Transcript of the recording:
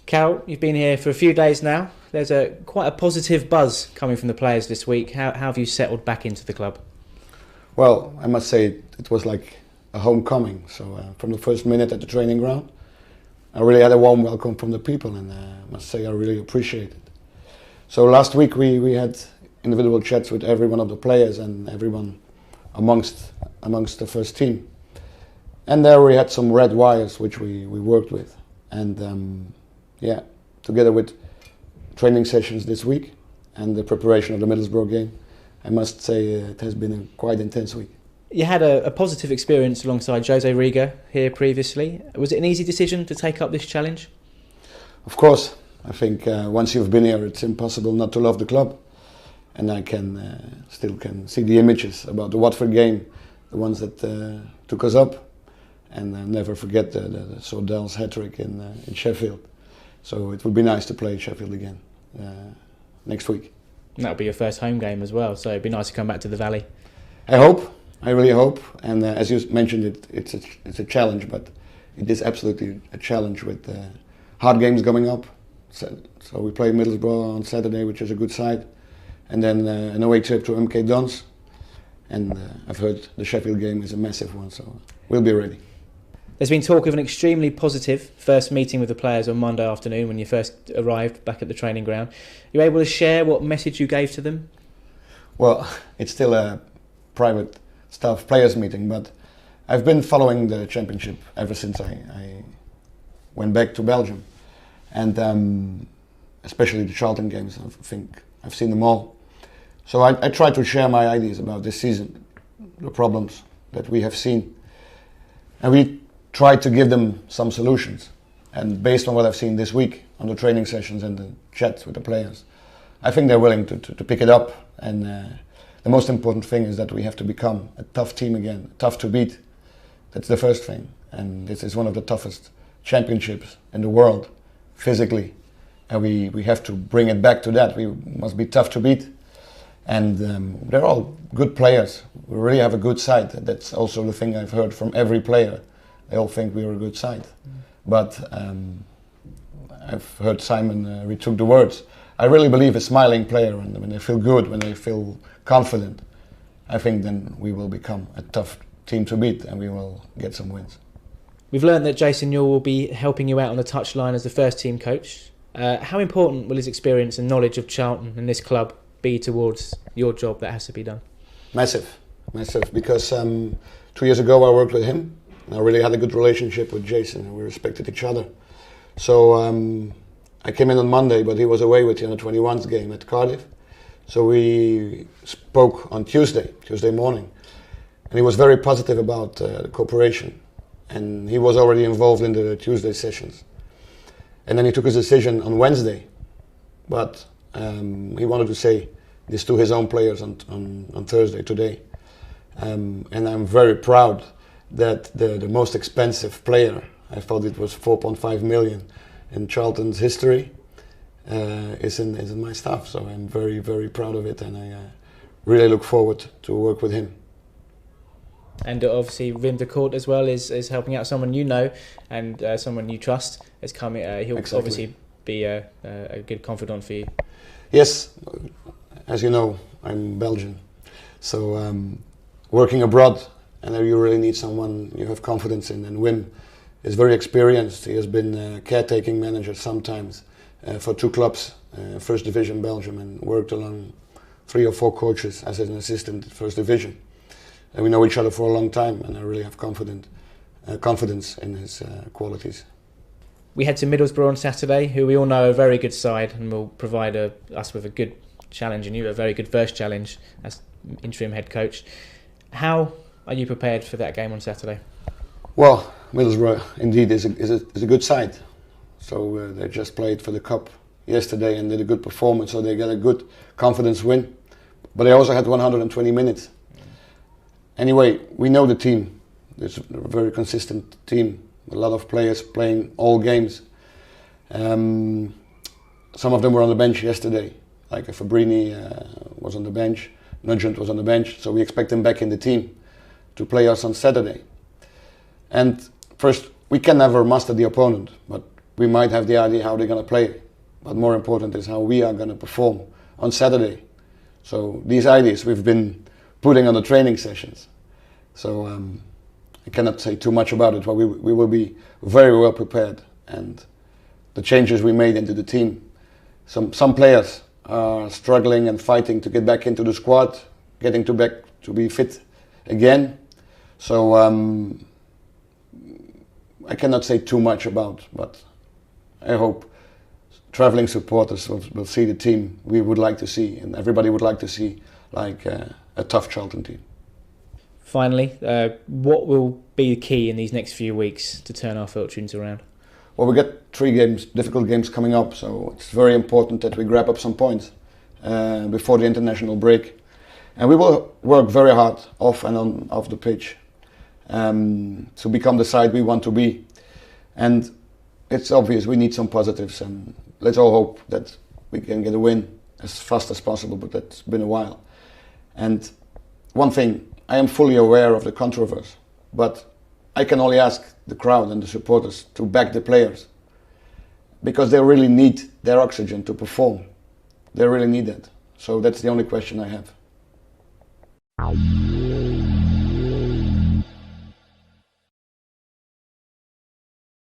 Karel, you've been here for a few days now. There's quite a positive buzz coming from the players this week. How have you settled back into the club? Well, I must say it was like a homecoming. So from the first minute at the training ground, I really had a warm welcome from the people, and I must say I really appreciate it. So last week we had individual chats with every one of the players and everyone amongst the first team. And there we had some red wires which we worked with. And together with training sessions this week and the preparation of the Middlesbrough game, I must say it has been a quite intense week. You had a positive experience alongside Jose Riga here previously. Was it an easy decision to take up this challenge? Of course. I think once you've been here, it's impossible not to love the club. And I still can see the images about the Watford game, the ones that took us up. And never forget the Sordell's hat-trick in Sheffield. So it would be nice to play Sheffield again next week. And that'll be your first home game as well, so it'd be nice to come back to the Valley. I really hope. And as you mentioned, it's a challenge, but it is absolutely a challenge with hard games coming up. So we play Middlesbrough on Saturday, which is a good side, and then an away trip to MK Dons. And I've heard the Sheffield game is a massive one, so we'll be ready. There's been talk of an extremely positive first meeting with the players on Monday afternoon when you first arrived back at the training ground. Are you able to share what message you gave to them? Well, it's still a private staff players meeting, but I've been following the championship ever since I went back to Belgium. And especially the Charlton games, I think I've seen them all. So I try to share my ideas about this season, the problems that we have seen. And we try to give them some solutions. And based on what I've seen this week on the training sessions and the chats with the players, I think they're willing to pick it up. And the most important thing is that we have to become a tough team again, tough to beat. That's the first thing. And this is one of the toughest championships in the world, physically. And we have to bring it back to that. We must be tough to beat. And they're all good players. We really have a good side. That's also the thing I've heard from every player. They all think we are a good side. But I've heard Simon retook the words. I really believe a smiling player, and when they feel good, when they feel confident, I think then we will become a tough team to beat and we will get some wins. We've learned that Jason Newell will be helping you out on the touchline as the first team coach. How important will his experience and knowledge of Charlton and this club be towards your job that has to be done? Massive, because 2 years ago I worked with him. I really had a good relationship with Jason and we respected each other. So I came in on Monday, but he was away with the under-21s game at Cardiff. So we spoke on Tuesday morning, and he was very positive about the cooperation. And he was already involved in the Tuesday sessions. And then he took his decision on Wednesday, but he wanted to say this to his own players on Thursday, today. And I'm very proud that the most expensive player, I thought it was 4.5 million in Charlton's history, is in my staff. So I'm very, very proud of it, and I really look forward to work with him. And obviously Wim de Court as well is helping out someone you know and someone you trust. Is coming. He'll obviously be a good confidant for you. Yes, as you know, I'm Belgian, so working abroad, and you really need someone you have confidence in. And Wim is very experienced. He has been a caretaking manager sometimes for 2 clubs, First Division Belgium, and worked along 3 or 4 coaches as an assistant at First Division. And we know each other for a long time, and I really have confidence in his qualities. We head to Middlesbrough on Saturday, who we all know are a very good side and will provide us with a good challenge, and you a very good first challenge as interim head coach. How are you prepared for that game on Saturday? Well, Middlesbrough indeed is a good side. So they just played for the cup yesterday and did a good performance, so they got a good confidence win. But they also had 120 minutes. Anyway, we know the team. It's a very consistent team. A lot of players playing all games. Some of them were on the bench yesterday, like Fabrini was on the bench, Nugent was on the bench, so we expect them back in the team. to play us on Saturday. And first, we can never master the opponent, but we might have the idea how they're going to play. But more important is how we are going to perform on Saturday. So these ideas we've been putting on the training sessions. So I cannot say too much about it, but we will be very well prepared. And the changes we made into the team, some players are struggling and fighting to get back into the squad, getting back to be fit again. So I cannot say too much about, but I hope traveling supporters will see the team we would like to see, and everybody would like to see, like a tough Charlton team. Finally, what will be the key in these next few weeks to turn our fortunes around? Well, we got 3 games, difficult games coming up, so it's very important that we grab up some points before the international break. And we will work very hard off and off the pitch to become the side we want to be. And it's obvious we need some positives, and let's all hope that we can get a win as fast as possible, but that's been a while. And one thing, I am fully aware of the controversy, but I can only ask the crowd and the supporters to back the players, because they really need their oxygen to perform. They really need that. So that's the only question I have.